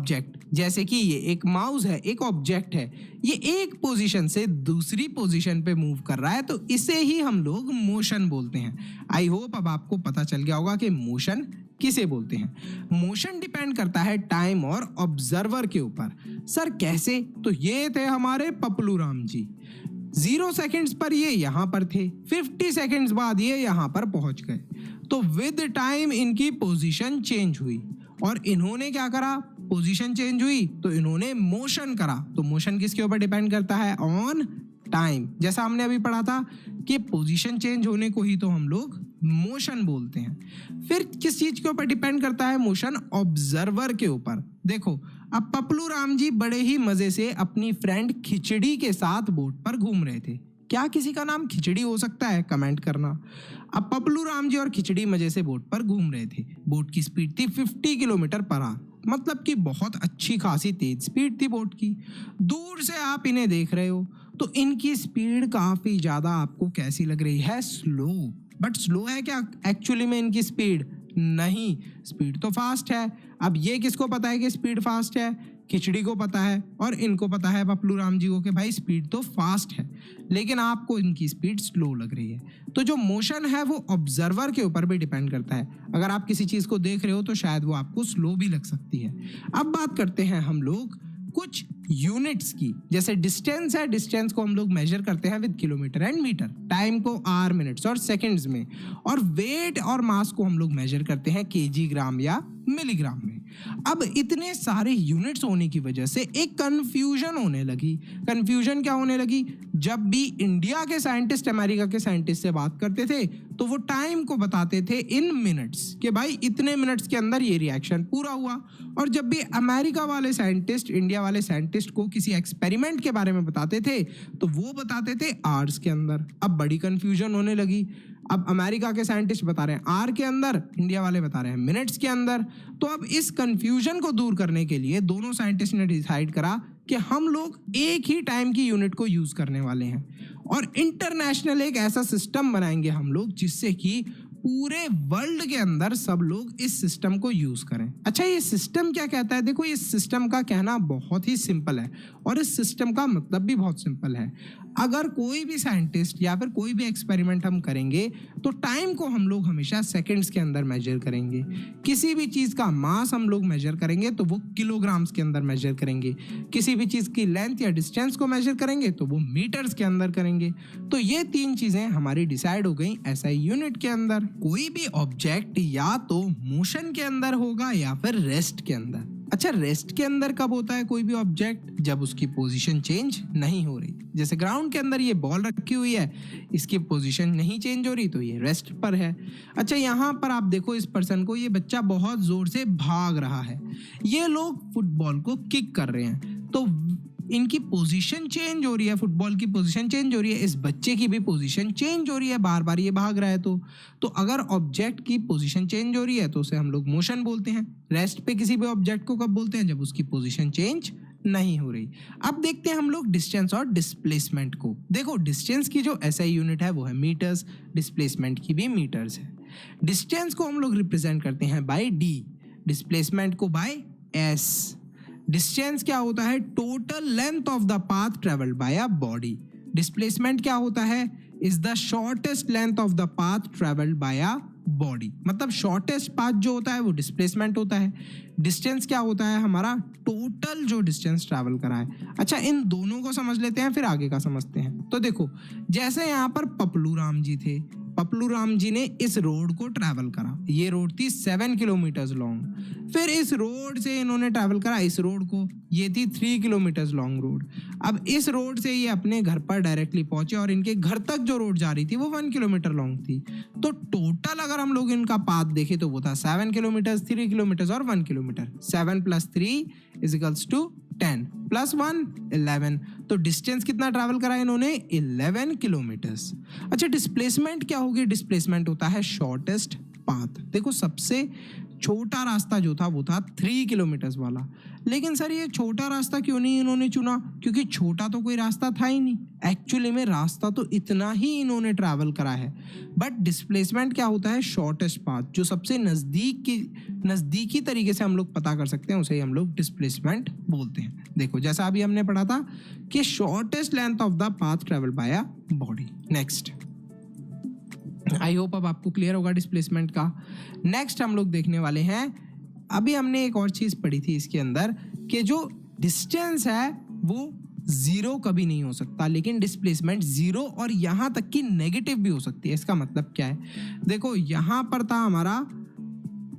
Object, जैसे कि ये एक माउस है, एक ऑब्जेक्ट है, ये एक पोजीशन से दूसरी पोजीशन पे मूव कर रहा है, तो इसे ही हम लोग मोशन बोलते हैं। आई होप अब आपको पता चल गया होगा कि मोशन किसे बोलते हैं। मोशन डिपेंड करता है टाइम और ऑब्जर्वर के ऊपर। सर कैसे? तो ये थे हमारे पपलू राम जी। 0 सेकंड्स पर ये यहाँ पर थे, 50 सेकंड्स बाद ये यहाँ पर पहुंच गए। तो विद टाइम इनकी पोजीशन चेंज हुई और इन्होंने क्या करा? पोजीशन चेंज हुई तो इन्होंने मोशन करा। तो मोशन किसके ऊपर डिपेंड करता है? On time. जैसा हमने अभी पढ़ा था कि पोजीशन चेंज होने को ही तो हम लोग मोशन बोलते हैं। फिर किस चीज के ऊपर डिपेंड करता है मोशन? ऑब्जर्वर के ऊपर। देखो, अब पपलू राम जी बड़े ही मजे से अपनी फ्रेंड खिचड़ी के साथ बोट पर घूम रहे थे। क्या किसी का नाम खिचड़ी हो सकता है? कमेंट करना। अब पपलू राम जी और खिचड़ी मजे से बोट पर घूम रहे थे। बोट की स्पीड थी 50 किलोमीटर पर आवर, मतलब कि बहुत अच्छी खासी तेज स्पीड थी बोट की। दूर से आप इन्हें देख रहे हो तो इनकी स्पीड काफी ज्यादा आपको कैसी लग रही है? स्लो। बट स्लो है क्या एक्चुअली में इनकी स्पीड? नहीं, स्पीड तो फास्ट है। अब ये किसको पता है कि स्पीड फास्ट है? खिचड़ी को पता है और इनको पता है पपलू राम जी को कि भाई स्पीड तो फास्ट है, लेकिन आपको इनकी स्पीड स्लो लग रही है। तो जो मोशन है वो ऑब्जर्वर के ऊपर भी डिपेंड करता है। अगर आप किसी चीज को देख रहे हो तो शायद वो आपको स्लो भी लग सकती है। अब बात करते हैं हम लोग कुछ यूनिट्स की। जैसे डिस्टेंस है, डिस्टेंस को हम लोग मेजर करते हैं with kilometre and metre, time को आवर, मिनट्स और सेकंड्स में, और वेट और मास को हम लोग मेजर करते हैं केजी, ग्राम या मिलीग्राम में। अब इतने सारे यूनिट्स होने की वजह से एक कंफ्यूजन होने लगी। कंफ्यूजन क्या होने लगी? जब भी इंडिया के साइंटिस्ट अमेरिका के साइंटिस्ट से बात करते थे तो वो टाइम को बताते थे इन मिनट्स, कि भाई इतने मिनट्स के अंदर ये रिएक्शन पूरा हुआ। और जब भी अमेरिका वाले साइंटिस्ट इंडिया वाले साइंटिस्ट को किसी एक्सपेरिमेंट के बारे में बताते थे तो वो बताते थे आवर्स के अंदर। अब बड़ी कंफ्यूजन होने लगी। अब अमेरिका के साइंटिस्ट बता रहे हैं आवर के अंदर, इंडिया वाले बता रहे हैं मिनट्स के अंदर। तो अब इस कंफ्यूजन को दूर करने के लिए दोनों साइंटिस्ट ने डिसाइड करा कि हम लोग एक ही टाइम की यूनिट को यूज करने वाले हैं और इंटरनेशनल एक ऐसा सिस्टम बनाएंगे हम लोग जिससे कि पूरे वर्ल्ड के अंदर सब लोग इस सिस्टम को यूज करें। अच्छा, ये सिस्टम क्या कहता है? देखो, इस सिस्टम का कहना बहुत ही सिंपल है और इस सिस्टम का मतलब भी बहुत सिंपल है। अगर कोई भी साइंटिस्ट या फिर कोई भी एक्सपेरिमेंट हम करेंगे तो टाइम को हम लोग हमेशा सेकंड्स के अंदर मेजर करेंगे। किसी भी चीज का मास हम लोग मेजर करेंगे तो वो किलोग्राम्स के अंदर मेजर करेंगे। किसी भी चीज की लेंथ या डिस्टेंस को मेजर करेंगे तो वो मीटर्स के अंदर करेंगे। तो ये 3 चीजें हमारी डिसाइड हो गई एसआई यूनिट के अंदर। कोई भी ऑब्जेक्ट या तो मोशन के अंदर होगा या फिर रेस्ट के अंदर। अच्छा, रेस्ट के अंदर कब होता है कोई भी ऑब्जेक्ट? जब उसकी पोजीशन चेंज नहीं हो रही। जैसे ग्राउंड के अंदर ये बॉल रखी हुई है, इसकी पोजीशन नहीं चेंज हो रही तो ये रेस्ट पर है। अच्छा, यहाँ पर आप देखो इस पर्सन को, ये बच्चा बहुत जोर से भाग रहा है। ये लोग फुटबॉल को किक कर रहे हैं तो इनकी पोजीशन चेंज हो रही है, फुटबॉल की पोजीशन चेंज हो रही है, इस बच्चे की भी पोजीशन चेंज हो रही है, बार बार ये भाग रहा है। तो अगर ऑब्जेक्ट की पोजीशन चेंज हो रही है तो उसे हम लोग मोशन बोलते हैं। रेस्ट पे किसी भी ऑब्जेक्ट को कब बोलते हैं? जब उसकी पोजीशन चेंज नहीं हो रही। अब देखते हैं हम लोग डिस्टेंस और डिस्प्लेसमेंट को। देखो, डिस्टेंस की जो एसआई यूनिट है वो है मीटर्स, डिस्प्लेसमेंट की भी मीटर्स है। डिस्टेंस को हम लोग रिप्रेजेंट करते हैं बाय डी, डिस्प्लेसमेंट को बाय एस। डिस्टेंस क्या होता है? Total length of the path travelled by a body. Displacement क्या होता है? Is the shortest length of the path travelled by a body. मतलब शॉर्टेस्ट पाथ जो होता है वो डिस्प्लेसमेंट होता है। डिस्टेंस क्या होता है? हमारा टोटल जो डिस्टेंस ट्रैवल करा है। अच्छा, इन दोनों को समझ लेते हैं, फिर आगे का समझते हैं। तो देखो, जैसे यहाँ पर पपलू राम जी थे, पपलू राम जी ने इस रोड को ट्रैवल करा। ये रोड थी 7 किलोमीटर लॉन्ग। फिर इस रोड से इन्होंने ट्रैवल करा इस रोड को, ये थी 3 किलोमीटर लॉन्ग रोड। अब इस रोड से ये अपने घर पर डायरेक्टली पहुंचे और इनके घर तक जो रोड जा रही थी वो 1 किलोमीटर लॉन्ग थी। तो टोटल अगर हम लोग इनका पाथ देखें तो वो था 7 किलोमीटर, 3 किलोमीटर और 1 किलोमीटर। 7 + 3 = 10 + 1 11। तो डिस्टेंस कितना ट्रैवल करा इन्होंने? 11 किलोमीटर्स। अच्छा, डिस्प्लेसमेंट क्या होगी? डिस्प्लेसमेंट होता है शॉर्टेस्ट पाथ। देखो सबसे छोटा रास्ता जो था वो था 3 किलोमीटर्स वाला, लेकिन सर ये छोटा रास्ता क्यों नहीं इन्होंने चुना? क्योंकि छोटा तो कोई रास्ता था ही नहीं। एक्चुअली में रास्ता तो इतना ही इन्होंने ट्रैवल करा है, बट डिस्प्लेसमेंट क्या होता है? शॉर्टेस्ट पाथ, जो सबसे नज़दीकी तरीके से हम लोग पता कर सकते हैं उसे ही हम लोग डिस्प्लेसमेंट बोलते हैं। देखो जैसा अभी हमने पढ़ा था कि shortest length of the path travel by a body. Next, I hope अब आपको क्लियर होगा डिस्प्लेसमेंट का। नेक्स्ट हम लोग देखने वाले हैं, अभी हमने एक और चीज़ पढ़ी थी इसके अंदर कि जो डिस्टेंस है वो जीरो कभी नहीं हो सकता, लेकिन डिस्प्लेसमेंट जीरो और यहाँ तक कि नेगेटिव भी हो सकती है। इसका मतलब क्या है? देखो यहाँ पर था हमारा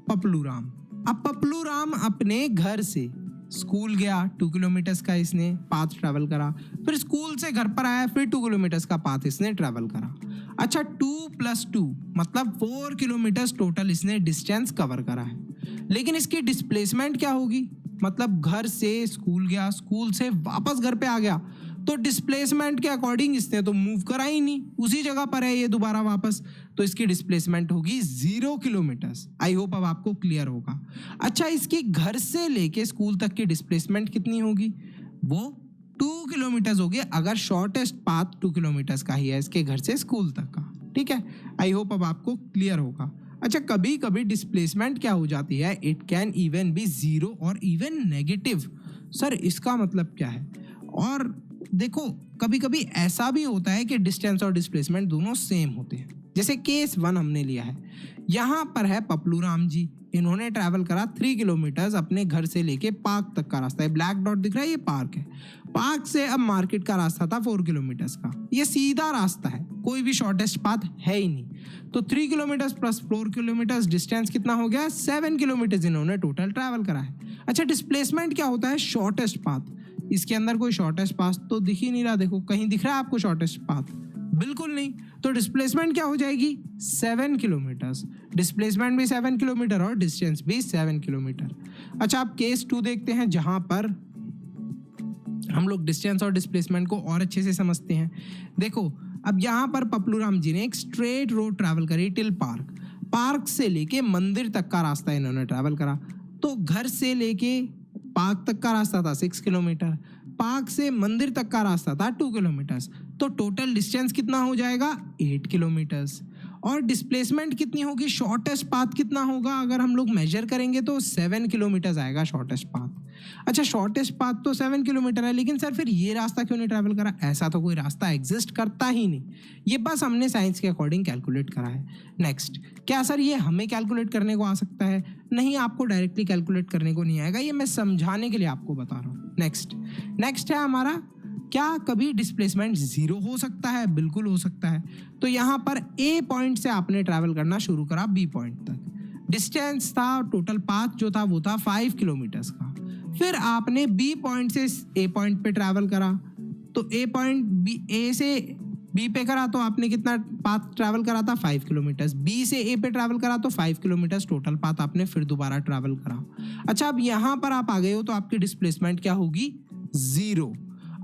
पपलू राम। अब पपलू राम अपने घर से स्कूल गया, 2 किलोमीटर्स का इसने पाथ ट्रैवल करा, फिर स्कूल से घर पर आया, फिर 2 किलोमीटर्स का पाथ इसने ट्रैवल करा। अच्छा, 2 + 2 मतलब 4 किलोमीटर्स टोटल इसने डिस्टेंस कवर करा है, लेकिन इसकी डिस्प्लेसमेंट क्या होगी? मतलब घर से स्कूल गया, स्कूल से वापस घर पे आ गया, तो डिस्प्लेसमेंट के अकॉर्डिंग इसने तो मूव करा ही नहीं, उसी जगह पर है ये दोबारा वापस, तो इसकी डिस्प्लेसमेंट होगी 0 किलोमीटर्स। आई होप अब आपको क्लियर होगा। अच्छा, इसकी घर से लेके स्कूल तक की डिस्प्लेसमेंट कितनी होगी? वो 2 किलोमीटर्स होगी, अगर शॉर्टेस्ट पाथ 2 किलोमीटर्स का ही है इसके घर से स्कूल तक का। ठीक है, आई होप अब आपको क्लियर होगा। अच्छा, कभी कभी डिस्प्लेसमेंट क्या हो जाती है? It can even be zero और इवन नेगेटिव। सर इसका मतलब क्या है? और देखो कभी कभी ऐसा भी होता है कि डिस्टेंस और डिस्प्लेसमेंट दोनों सेम होते हैं। जैसे केस 1 हमने लिया है, यहाँ पर है पपलू राम जी, इन्होंने ट्रैवल करा 3 किलोमीटर्स अपने घर से लेके पार्क तक का रास्ता है। ब्लैक डॉट दिख रहा है, ये पार्क है। पार्क से अब मार्केट का रास्ता था 4 किलोमीटर्स का, ये सीधा रास्ता है, कोई भी शॉर्टेस्ट पाथ है ही नहीं। तो 3 किलोमीटर्स प्लस 4 किलोमीटर्स डिस्टेंस कितना हो गया? 7 किलोमीटर्स इन्होंने टोटल ट्रैवल करा है। अच्छा, डिस्प्लेसमेंट क्या होता है? Shortest path. इसके अंदर कोई शॉर्टेस्ट पाथ तो दिख ही नहीं रहा। देखो कहीं दिख रहा है आपको शॉर्टेस्ट पाथ? बिल्कुल नहीं। तो डिस्प्लेसमेंट क्या हो जाएगी? 7 किलोमीटर्स। डिस्प्लेसमेंट भी 7 किलोमीटर और डिस्टेंस भी 7 किलोमीटर। अच्छा, आप केस 2 देखते हैं, जहां पर हम लोग डिस्टेंस और डिस्प्लेसमेंट को और अच्छे से समझते हैं। देखो अब यहाँ पर पपलू राम जी ने एक स्ट्रेट रोड ट्रैवल करी टिल पार्क। पार्क से लेके मंदिर तक का रास्ता इन्होंने ट्रैवल करा। तो घर से लेके पार्क तक का रास्ता था 6 किलोमीटर, पार्क से मंदिर तक का रास्ता था 2 किलोमीटर्स, तो टोटल डिस्टेंस कितना हो जाएगा? 8 किलोमीटर्स। और डिस्प्लेसमेंट कितनी होगी? शॉर्टेस्ट पाथ कितना होगा? अगर हम लोग मेजर करेंगे तो 7 किलोमीटर्स आएगा शॉर्टेस्ट पाथ। अच्छा, शॉर्टेस्ट पाथ तो 7 किलोमीटर है, लेकिन सर फिर ये रास्ता क्यों नहीं ट्रैवल करा? ऐसा तो कोई रास्ता एग्जिस्ट करता ही नहीं, ये बस हमने साइंस के अकॉर्डिंग कैलकुलेट करा है। नेक्स्ट, क्या सर ये हमें कैलकुलेट करने को आ सकता है? नहीं, आपको डायरेक्टली कैलकुलेट करने को नहीं आएगा, ये मैं समझाने के लिए आपको बता रहा हूँ। नेक्स्ट है हमारा, क्या कभी डिस्प्लेसमेंट जीरो हो सकता है? बिल्कुल हो सकता है। तो यहाँ पर ए पॉइंट से आपने ट्रैवल करना शुरू करा बी पॉइंट तक, डिस्टेंस था टोटल पाथ जो था वो था 5 किलोमीटर्स का। फिर आपने बी पॉइंट से ए पॉइंट पे ट्रैवल करा, तो ए से बी पे करा तो आपने कितना पाथ ट्रैवल करा था? 5 किलोमीटर्स। बी से ए पे ट्रैवल करा तो 5 किलोमीटर्स टोटल पाथ आपने फिर दोबारा ट्रैवल करा। अच्छा, अब यहाँ पर आप आ गए हो तो आपकी डिस्प्लेसमेंट क्या होगी? 0।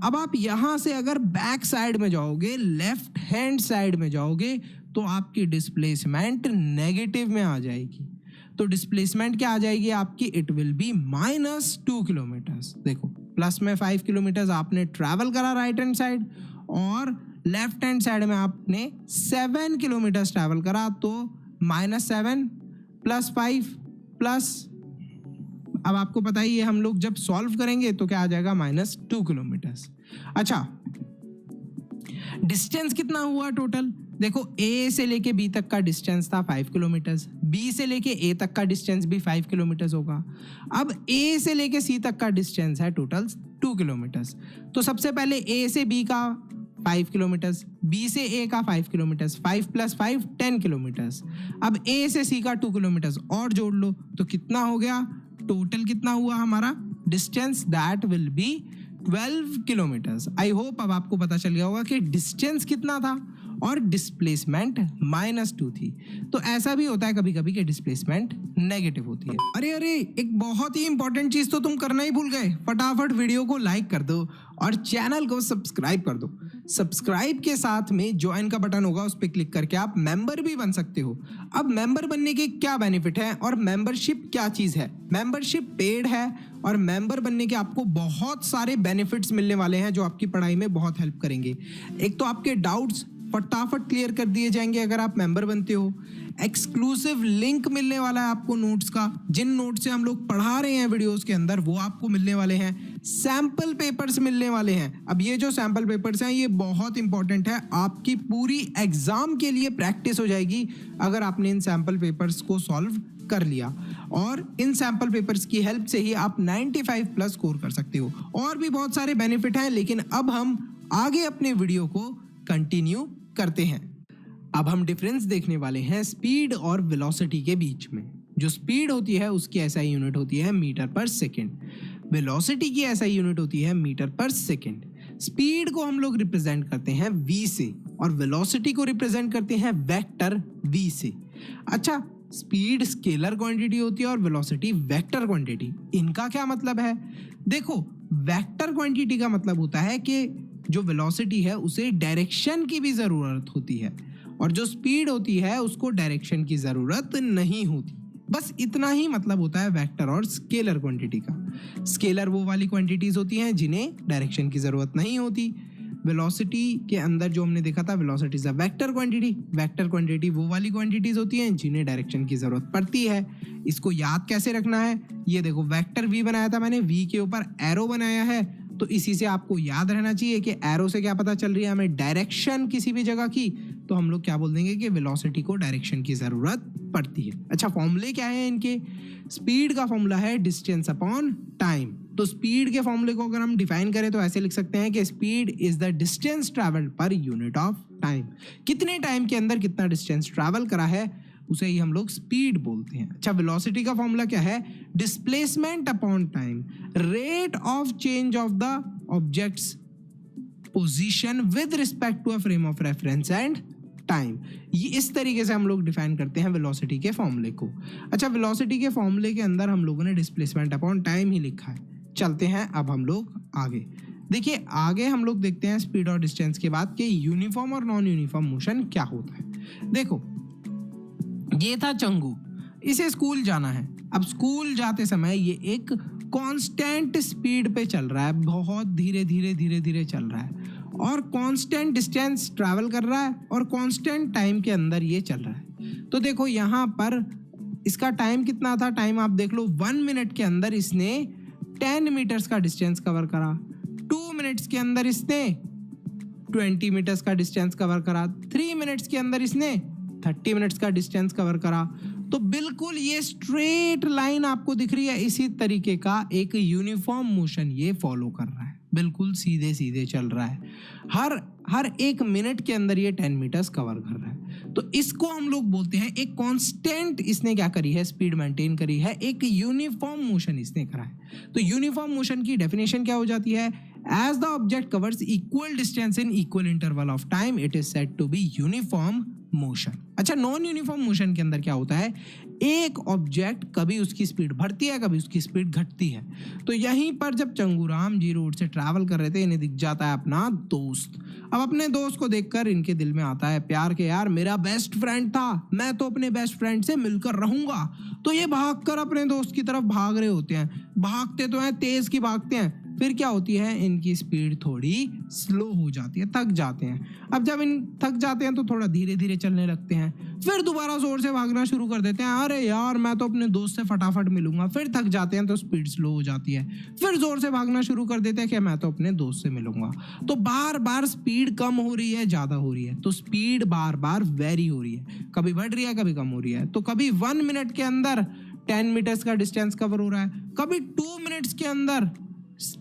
अब आप यहाँ से अगर बैक साइड में जाओगे, लेफ्ट हैंड साइड में जाओगे, तो आपकी डिस्प्लेसमेंट नेगेटिव में आ जाएगी। तो डिस्प्लेसमेंट क्या आ जाएगी आपकी? It will be -2 kilometres. देखो प्लस में 5 किलोमीटर्स आपने ट्रैवल करा राइट हैंड साइड, और लेफ्ट हैंड साइड में आपने 7 किलोमीटर्स ट्रैवल करा, तो -7 + 5 प्लस, अब आपको पता ही है हम लोग जब सॉल्व करेंगे तो क्या आ जाएगा? -2 किलोमीटर्स। अच्छा, डिस्टेंस कितना हुआ टोटल? देखो ए से लेके बी तक का डिस्टेंस था 5 किलोमीटर्स, बी से लेके ए तक का डिस्टेंस भी 5 किलोमीटर्स होगा। अब ए से लेके सी तक का डिस्टेंस है टोटल 2 किलोमीटर्स। तो सबसे पहले ए से बी का 5 किलोमीटर्स, बी से ए का 5 किलोमीटर्स, 5 + 5 10 किलोमीटर्स। अब ए से सी का 2 किलोमीटर्स और जोड़ लो तो कितना हो गया? टोटल कितना हुआ हमारा distance? That will be 12 kilometres. I hope अब आपको पता चल गया होगा कि डिस्टेंस कितना था और डिस्प्लेसमेंट -2 थी। तो ऐसा भी होता है कभी कभी कि डिस्प्लेसमेंट नेगेटिव होती है। अरे अरे, एक बहुत ही इंपॉर्टेंट चीज तो तुम करना ही भूल गए। फटाफट वीडियो को लाइक कर दो और चैनल को सब्सक्राइब कर दो। सब्सक्राइब के साथ में ज्वाइन का बटन होगा, उस पर क्लिक करके आप मेंबर भी बन सकते हो। अब मेंबर बनने के क्या बेनिफिट है और मेंबरशिप क्या चीज है? मेंबरशिप पेड है और मेंबर बनने के आपको बहुत सारे बेनिफिट्स मिलने वाले हैं जो आपकी पढ़ाई में बहुत हेल्प करेंगे। एक तो आपके डाउट्स फटाफट क्लियर कर दिए जाएंगे अगर आप मेंबर बनते हो। एक्सक्लूसिव लिंक मिलने वाला है आपको नोट्स का, जिन नोट्स से हम लोग पढ़ा रहे हैं वीडियोस के अंदर वो आपको मिलने वाले हैं। सैंपल पेपर्स मिलने वाले हैं। अब ये जो सैंपल पेपर्स हैं ये बहुत इंपॉर्टेंट है, आपकी पूरी एग्जाम के लिए प्रैक्टिस हो जाएगी अगर आपने इन सैंपल पेपर्स को सॉल्व कर लिया। और इन सैंपल पेपर्स की हेल्प से ही आप 95 प्लस स्कोर कर सकते हो। और भी बहुत सारे बेनिफिट हैं, लेकिन अब हम आगे अपने वीडियो को कंटिन्यू करते हैं। अब हम डिफरेंस देखने वाले हैं स्पीड और वेलोसिटी के बीच में। जो स्पीड होती है उसकी एसआई यूनिट होती है मीटर पर सेकेंड, वेलोसिटी की एसआई यूनिट होती है मीटर पर सेकेंड। स्पीड को हम लोग रिप्रेजेंट करते हैं v से और वेलोसिटी को रिप्रेजेंट करते हैं वेक्टर v से। अच्छा, स्पीड स्केलर क्वांटिटी होती है और वेलोसिटी वेक्टर क्वांटिटी। इनका क्या मतलब है? देखो, वेक्टर क्वांटिटी का मतलब होता है कि जो वेलोसिटी है उसे डायरेक्शन की भी ज़रूरत होती है और जो स्पीड होती है उसको डायरेक्शन की ज़रूरत नहीं होती। बस इतना ही मतलब होता है वेक्टर और स्केलर क्वांटिटी का। स्केलर वो वाली क्वांटिटीज़ होती हैं जिन्हें डायरेक्शन की ज़रूरत नहीं होती। वेलोसिटी के अंदर जो हमने देखा था, velocity is a vector quantity. Vector quantity वो वाली क्वांटिटीज़ होती हैं जिन्हें डायरेक्शन की ज़रूरत पड़ती है। इसको याद कैसे रखना है? ये देखो, वेक्टर v बनाया था मैंने, v के ऊपर एरो बनाया है, तो इसी से आपको याद रहना चाहिए कि एरो से क्या पता चल रही है हमें, डायरेक्शन किसी भी जगह की। तो हम लोग क्या बोल देंगे कि वेलोसिटी को डायरेक्शन की ज़रूरत पड़ती है। अच्छा, फॉर्मूले क्या है इनके? स्पीड का फॉर्मूला है डिस्टेंस अपॉन टाइम। तो स्पीड के फॉर्मूले को अगर हम डिफाइन करें तो ऐसे लिख सकते हैं कि speed is the distance travelled per unit of time. कितने टाइम के अंदर कितना डिस्टेंस ट्रैवल करा है उसे ही हम लोग स्पीड बोलते हैं। अच्छा, वेलोसिटी का फॉर्मूला क्या है? Displacement upon time, rate of change of the object's position with respect to a frame of reference and time. ये इस तरीके से हम लोग डिफाइन करते हैं वेलोसिटी के फॉर्मूले को। अच्छा, वेलोसिटी के फॉर्मूले के अंदर हम लोगों ने डिस्प्लेसमेंट अपॉन टाइम ही लिखा है। चलते हैं अब हम लोग आगे। देखिए, आगे हम लोग देखते हैं स्पीड और डिस्टेंस के बाद कि यूनिफॉर्म और नॉन यूनिफॉर्म मोशन क्या होता है। देखो, ये था चंगू, इसे स्कूल जाना है। अब स्कूल जाते समय ये एक कांस्टेंट स्पीड पे चल रहा है, बहुत धीरे धीरे धीरे धीरे चल रहा है और कांस्टेंट डिस्टेंस ट्रैवल कर रहा है और कांस्टेंट टाइम के अंदर ये चल रहा है। तो देखो यहाँ पर इसका टाइम कितना था? टाइम आप देख लो, 1 मिनट के अंदर इसने 10 मीटर्स का डिस्टेंस कवर करा, 2 मिनट्स के अंदर इसने 20 मीटर्स का डिस्टेंस कवर करा, 3 मिनट्स के अंदर इसने 30 मिनट्स का डिस्टेंस कवर करा। तो बिल्कुल ये स्ट्रेट लाइन आपको दिख रही है, इसी तरीके का एक यूनिफॉर्म मोशन ये फॉलो कर रहा है, बिल्कुल सीधे सीधे चल रहा है। हर 1 मिनट के अंदर ये 10 मीटर्स कवर कर रहा है। तो इसको हम लोग बोलते हैं एक कांस्टेंट इसने क्या करी है, स्पीड मेंटेन करी है, एक यूनिफॉर्म मोशन इसने करा है। तो यूनिफॉर्म मोशन की डेफिनेशन क्या हो जाती है? As the object covers equal distance in equal interval of time it is said to be uniform motion. अच्छा, नॉन यूनिफॉर्म मोशन के अंदर क्या होता है? एक ऑब्जेक्ट कभी उसकी स्पीड बढ़ती है, कभी उसकी स्पीड घटती है। तो यहीं पर जब चंगूराम जी रोड से ट्रैवल कर रहे थे, इन्हें दिख जाता है अपना दोस्त। अब अपने दोस्त को देखकर इनके दिल में आता है प्यार के, यार मेरा बेस्ट फ्रेंड था, मैं तो अपने बेस्ट फ्रेंड से मिलकर रहूंगा। तो ये भागकर अपने दोस्त की तरफ भाग रहे होते हैं। भागते तो हैं, तेज की भागते हैं, फिर क्या होती है, इनकी स्पीड थोड़ी स्लो हो जाती है, थक जाते हैं। अब जब इन थक जाते हैं तो थोड़ा धीरे धीरे चलने लगते हैं, फिर दोबारा जोर से भागना शुरू कर देते हैं, अरे यार मैं तो अपने दोस्त से फटाफट मिलूंगा। फिर थक जाते हैं तो स्पीड स्लो हो जाती है, फिर जोर से भागना शुरू कर देते हैं कि मैं तो अपने दोस्त से मिलूंगा। तो बार बार स्पीड कम हो रही है, ज्यादा हो रही है, तो स्पीड बार बार वेरी हो रही है, कभी बढ़ रही है कभी कम हो रही है। तो कभी 1 मिनट के अंदर 10 मीटर्स का डिस्टेंस कवर हो रहा है, कभी 2 मिनट्स के अंदर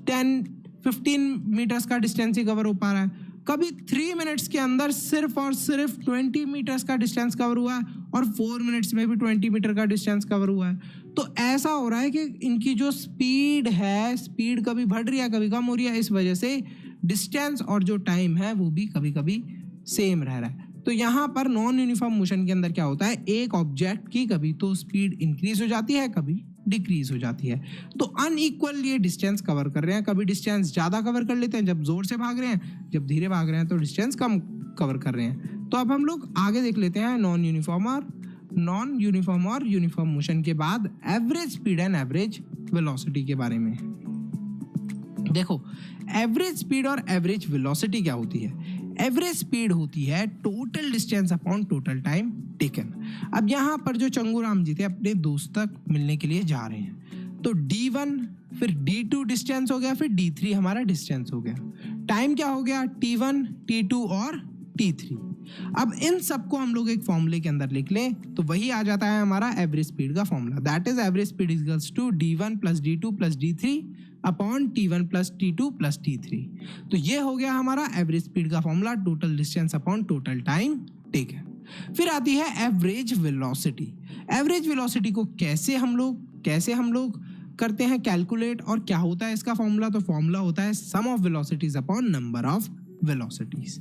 10-15 मीटर्स का डिस्टेंस ही कवर हो पा रहा है, कभी 3 मिनट्स के अंदर सिर्फ और सिर्फ 20 मीटर्स का डिस्टेंस कवर हुआ है और 4 मिनट्स में भी 20 मीटर का डिस्टेंस कवर हुआ है। तो ऐसा हो रहा है कि इनकी जो स्पीड है, स्पीड कभी बढ़ रही है कभी कम हो रही है, इस वजह से डिस्टेंस और जो टाइम है वो भी कभी कभी सेम रह रहा है। तो यहाँ पर नॉन यूनिफॉर्म मोशन के अंदर क्या होता है, एक ऑब्जेक्ट की कभी तो स्पीड इंक्रीज हो जाती है, कभी डिक्रीज हो जाती है। तो अनइक्वल ये डिस्टेंस कवर कर रहे हैं, कभी डिस्टेंस ज़्यादा कवर कर लेते हैं जब जोर से भाग रहे हैं, जब धीरे भाग रहे हैं तो डिस्टेंस कम कवर कर रहे हैं। तो अब हम लोग आगे देख लेते हैं नॉन यूनिफॉर्म और यूनिफॉर्म मोशन के बाद average speed and average velocity के बारे में। देखो, एवरेज स्पीड और एवरेज वेलोसिटी क्या होती है? एवरेज स्पीड होती है total distance upon total time taken. अब यहाँ पर जो चंगूराम जी थे अपने दोस्त तक मिलने के लिए जा रहे हैं, तो D1 फिर D2 डिस्टेंस हो गया, फिर D3 हमारा डिस्टेंस हो गया, टाइम क्या हो गया T1, T2 और T3। अब इन सबको हम लोग एक फॉर्मूले के अंदर लिख लें तो वही आ जाता है हमारा एवरेज स्पीड का formula, that is average speed equals to D1 plus D2 plus D3 upon T1 plus T2 plus T3। तो ये हो गया हमारा एवरेज स्पीड का formula, total distance upon total time taken. फिर आती है एवरेज वेलोसिटी। एवरेज वेलोसिटी को कैसे हम लोग करते हैं कैलकुलेट, और क्या होता है इसका फॉर्मूला? तो फॉर्मूला होता है sum of velocities upon number of velocities.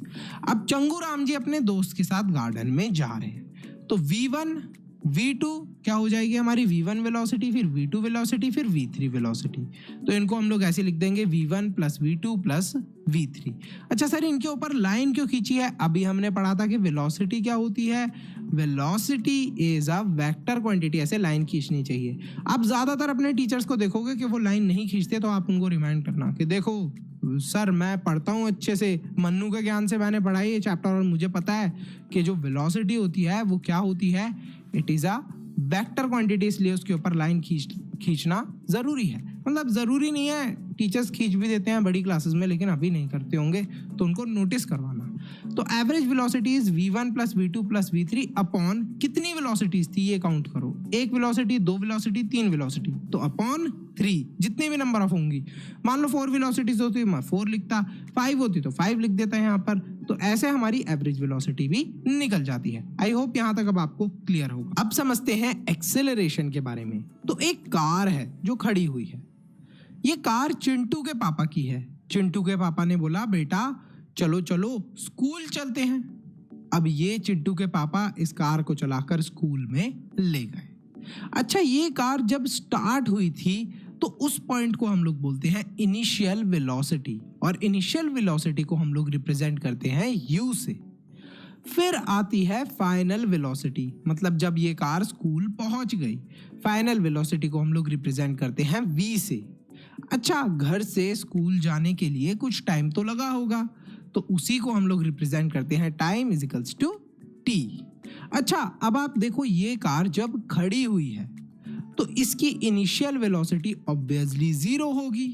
अब चंगूराम जी अपने दोस्त के साथ गार्डन में जा रहे हैं, तो V1 V2 क्या हो जाएगी हमारी V1 वेलोसिटी, फिर V2 वेलोसिटी, फिर V3 वेलोसिटी। तो इनको हम लोग ऐसे लिख देंगे V1 plus V2 plus V3। अच्छा सर, इनके ऊपर लाइन क्यों खींची है? अभी हमने पढ़ा था कि वेलोसिटी क्या होती है, velocity is a vector quantity, ऐसे लाइन खींचनी चाहिए। आप ज़्यादातर अपने टीचर्स को देखोगे कि वो लाइन नहीं खींचते, तो आप उनको रिमाइंड करना कि देखो सर मैं पढ़ता हूँ अच्छे से, मन्नू के ज्ञान से मैंने पढ़ा है ये चैप्टर, और मुझे पता है कि जो वेलोसिटी होती है वो क्या होती है, it is a vector quantity, इसलिए उसके ऊपर लाइन खींचना ज़रूरी है। मतलब ज़रूरी नहीं है, टीचर्स खींच भी देते हैं बड़ी क्लासेस में, लेकिन अभी नहीं करते होंगे तो उनको नोटिस करवाना। तो average velocity is V1 plus V2 plus V3 upon कितनी वेलोसिटीज थी ये काउंट करो, एक वेलोसिटी, दो वेलोसिटी, तीन वेलोसिटी, तो अपॉन 3 जितने भी नंबर ऑफ होंगी। मान लो 4 वेलोसिटीज होती मैं 4 लिखता, 5 होती तो 5 लिख देता है यहाँ पर। तो ऐसे हमारी एवरेज वेलोसिटी भी निकल जाती है। आई होप यहाँ तक अब आपको क्लियर होगा। अब समझते हैं एक्सेलरेशन के बारे में। तो एक कार है जो खड़ी हुई है, ये कार चिंटू के पापा की है। चिंटू के पापा ने बोला बेटा चलो चलो स्कूल चलते हैं। अब ये चिंटू के पापा इस कार को चलाकर स्कूल में ले गए। अच्छा, ये कार जब स्टार्ट हुई थी तो उस पॉइंट को हम लोग बोलते हैं इनिशियल वेलोसिटी, और इनिशियल वेलोसिटी को हम लोग रिप्रेजेंट करते हैं U से। फिर आती है फाइनल वेलोसिटी, मतलब जब ये कार स्कूल पहुंच गई। फाइनल वेलोसिटी को हम लोग रिप्रेजेंट करते हैं V से। अच्छा, घर से स्कूल जाने के लिए कुछ टाइम तो लगा होगा, तो उसी को हम लोग रिप्रेजेंट करते हैं time is equals to T। अच्छा, अब आप देखो ये कार जब खड़ी हुई है तो इसकी इनिशियल वेलोसिटी ऑब्वियसली 0 होगी।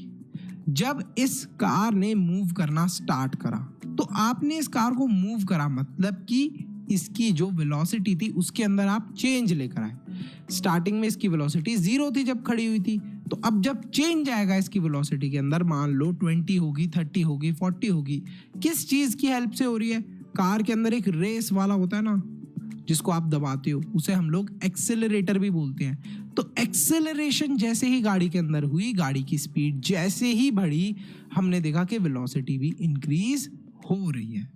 जब इस कार ने मूव करना स्टार्ट करा, तो आपने इस कार को मूव करा, मतलब कि इसकी जो वेलोसिटी थी उसके अंदर आप चेंज लेकर आए। स्टार्टिंग में इसकी वेलोसिटी 0 थी जब खड़ी हुई थी, तो अब जब चेंज आएगा इसकी वेलोसिटी के अंदर, मान लो 20 होगी, 30 होगी, 40 होगी, किस चीज़ की हेल्प से हो रही है? कार के अंदर एक रेस वाला होता है ना, जिसको आप दबाते हो, उसे हम लोग एक्सेलरेटर भी बोलते हैं। तो एक्सेलरेशन जैसे ही गाड़ी के अंदर हुई, गाड़ी की स्पीड जैसे ही बढ़ी, हमने देखा कि वेलोसिटी भी इंक्रीज हो रही है।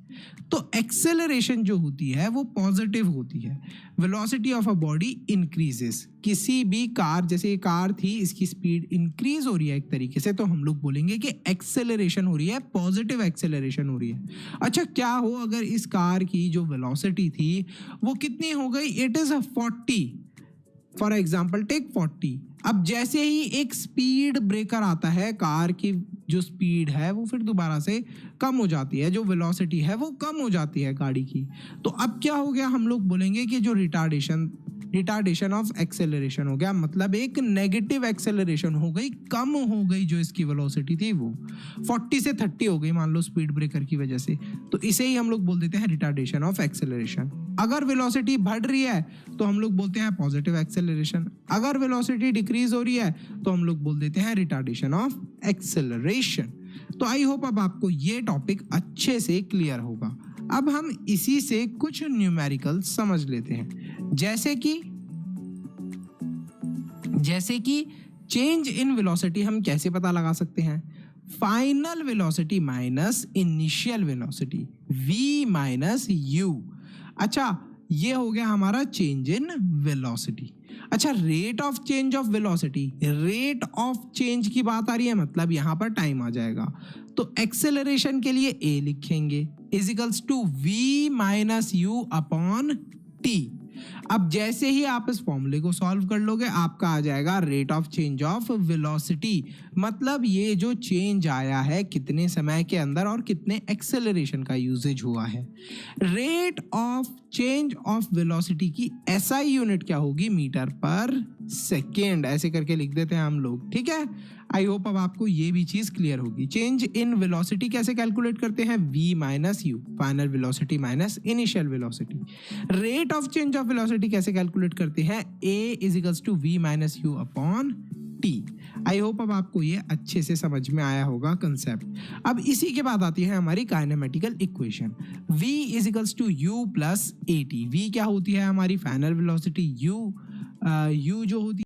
तो एक्सेलरेशन जो होती है वो पॉजिटिव होती है। Velocity of a body increases. किसी भी कार, जैसे ये कार थी, इसकी स्पीड इंक्रीज हो रही है एक तरीके से, तो हम लोग बोलेंगे कि एक्सेलरेशन हो रही है, पॉजिटिव एक्सेलरेशन हो रही है। अच्छा, क्या हो अगर इस कार की जो वेलोसिटी थी वो कितनी हो गई? It is 40, for example take 40। अब जैसे ही एक स्पीड ब्रेकर आता है, कार की जो स्पीड है वो फिर दोबारा से कम हो जाती है, जो वेलोसिटी है वो कम हो जाती है गाड़ी की। तो अब क्या हो गया? हम लोग बोलेंगे कि जो रिटार्डेशन ऑफ एक्सेलरेशन हो गया, मतलब एक नेगेटिव एक्सेलरेशन हो गई, कम हो गई जो इसकी वेलोसिटी थी वो 40 से 30 हो गई, मान लो स्पीड ब्रेकर की वजह से। तो इसे ही हम लोग बोल देते हैं रिटार्डेशन ऑफ एक्सेलरेशन। अगर वेलोसिटी बढ़ रही है तो हम लोग बोलते हैं पॉजिटिव एक्सेलरेशन। अगर वेलोसिटी डिक्रीज हो रही है तो हम लोग बोल देते हैं रिटार्डेशन ऑफ एक्सेलरेशन। तो आई होप अब आपको ये टॉपिक अच्छे से क्लियर होगा। अब हम इसी से कुछ न्यूमेरिकल समझ लेते हैं, जैसे कि चेंज इन वेलोसिटी हम कैसे पता लगा सकते हैं? Final velocity minus initial velocity, v minus u। अच्छा, ये हो गया हमारा चेंज इन वेलोसिटी। अच्छा, rate of change of velocity, rate of change की बात आ रही है, मतलब यहाँ पर टाइम आ जाएगा। तो एक्सेलरेशन के लिए ए लिखेंगे equals to v minus u upon t. अब जैसे ही आप इस फॉर्मूले को सॉल्व कर लोगे, आपका आ जाएगा rate of change of velocity, मतलब ये जो चेंज आया है कितने समय के अंदर और कितने एक्सेलरेशन का यूजेज हुआ है। Rate of change of velocity की एसआई यूनिट क्या होगी, मीटर पर सेकेंड, ऐसे करके लिख देते हैं हम लोग, ठीक है। आई होप अब आपको ये भी चीज क्लियर होगी। चेंज इन वेलोसिटी कैसे कैलकुलेट करते हैं, v minus u, final velocity minus initial velocity. Rate of change of velocity कैसे कैलकुलेट करते हैं, a is equals to v minus u upon t। I hope अब आपको ये अच्छे से समझ में आया होगा कंसेप्ट। अब इसी के बाद आती है हमारी kinematical equation, v is equals to u plus at। v क्या होती है हमारी फाइनल वेलोसिटी, u जो होती